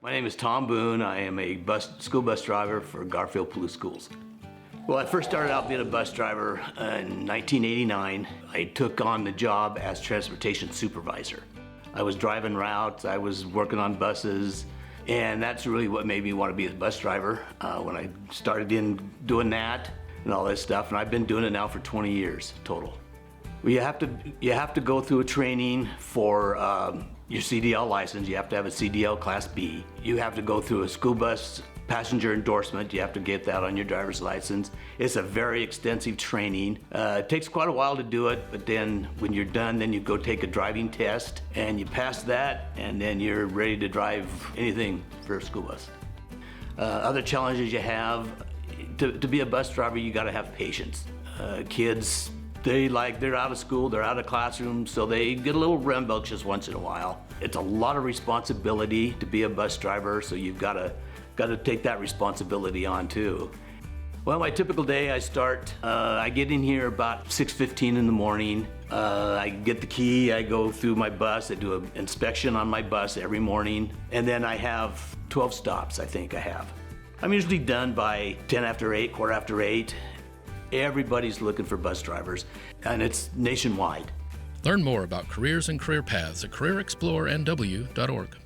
My name is Tom Boone. I am a school bus driver for Garfield Palouse Schools. Well, I first started out being a bus driver in 1989. I took on the job as transportation supervisor. I was driving routes, I was working on buses, and that's really what made me want to be a bus driver when I started in doing that and all this stuff. And I've been doing it now for 20 years total. Well, you have to go through a training for your CDL license. You have to have a CDL Class B. You have to go through a school bus passenger endorsement. You have to get that on your driver's license. It's a very extensive training. It takes quite a while to do it, but then when you're done, then you go take a driving test and you pass that, and then you're ready to drive anything for a school bus. Other challenges you have, to be a bus driver, you gotta have patience. Kids, they're out of school, they're out of classroom, so they get a little rambunctious once in a while. It's a lot of responsibility to be a bus driver, so you've got to take that responsibility on too. Well, my typical day, I get in here about 6:15 in the morning. I get the key, I go through my bus, I do an inspection on my bus every morning, and then I have 12 stops, I think I have. I'm usually done by 10 after 8, quarter after 8. Everybody's looking for bus drivers, and it's nationwide. Learn more about careers and career paths at careerexplorenw.org.